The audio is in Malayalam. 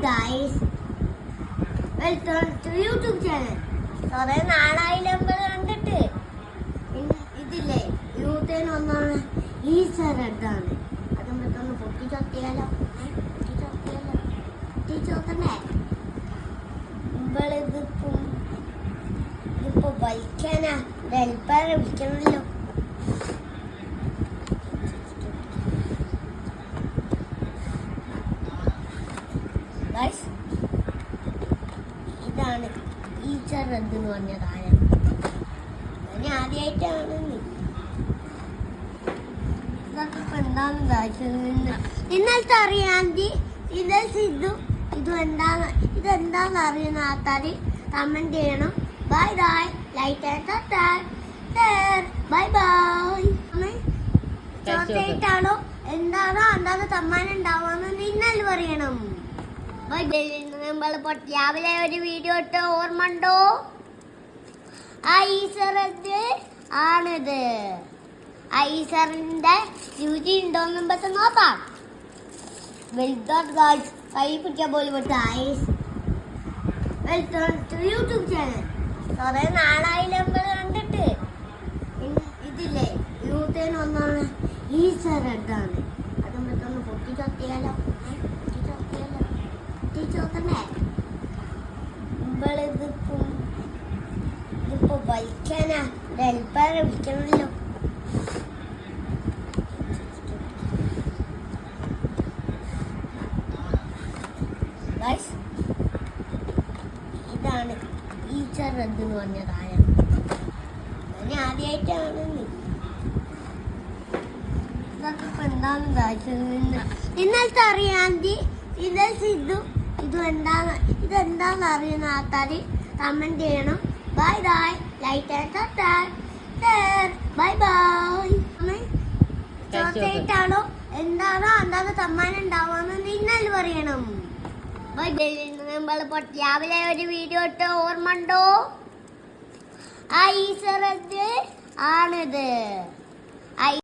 Guys, welcome to YouTube channel. കുറെ നാളായി നമ്മൾ കണ്ടിട്ട്. ഇതില്ലേ യൂത്തേന് ഒന്നാണ് ഈസ്റ്റർ എടുത്താണ്. അത് നമുക്കൊന്ന് പൊട്ടിച്ചൊത്തിയാലോ. പൊട്ടിച്ചോക്കണ്ടേ? ഇതിപ്പോ വലിക്കാനാ ഹെൽപ്പറെ വിളിക്കണല്ലോ. ഇതാണ് ഈസ്റ്റർ എന്ന് പറഞ്ഞ കാര്യം. ഞാൻ ആദ്യമായിട്ടാണ് ഇതൊക്കെ ഇപ്പൊ എന്താന്ന് ഇന്നലത്തെ അറിയാമെങ്കിൽ ഇന്നലെ സിദ്ധു ഇതെന്താന്ന് അറിയുന്ന ആൾക്കാര് കമന്റ് ചെയ്യണം. Bye bye, like and subscribe. Bye bye. ചോക്ലേറ്റാണോ എന്താന്ന് സമ്മാനം ഉണ്ടാവാന്ന് ഇന്നലെ പറയണം. നമ്മൾ രാവിലെ ഒരു വീഡിയോ ഇട്ട് ഓർമ്മ ഉണ്ടോ? ഐസറത് ആണിത്. ഐസറിന്റെ രുചി ഉണ്ടോന്ന് നമുക്ക് നോക്കാം. കൈ പിടിക്കാൻ പോലും വെൽക്കം ടു യൂട്യൂബ് ചാനൽ. കുറെ നാളായി നമ്മൾ കണ്ടിട്ട്. ഇതില്ലേ യൂത്തേന് ഒന്നാണ് ഈസ്റ്റർ എടുത്താണ്. അത് നമുക്കൊന്ന് പൊട്ടിച്ചൊത്തിയാലോ. പൊട്ടിച്ചോക്കണ്ടേ? ഇതിപ്പോ വലിക്കാനാ ഹെൽപ്പറെ വിളിക്കണല്ലോ. ഇതാണ് ഈസ്റ്റർ എന്ന് പറഞ്ഞ കാര്യം. ഞാൻ ആദ്യമായിട്ടാണ് ഇതൊക്കെ ഇപ്പൊ എന്താന്ന് ഇന്നലത്തെ അറിയാമെങ്കിൽ ഇന്നലെ സിദ്ധു ഇതെന്താന്ന് അറിയുന്ന ആൾക്കാര് കമന്റ് ചെയ്യണം. Bye bye, like and subscribe. Bye bye. ചോക്ലേറ്റാണോ എന്താന്ന് സമ്മാനം ഉണ്ടാവാന്ന് ഇന്നലെ പറയണം. നമ്മൾ രാവിലെ ഒരു വീഡിയോ ഇട്ട് ഓർമ്മ ഉണ്ടോ? ഐസറത് ആണിത്.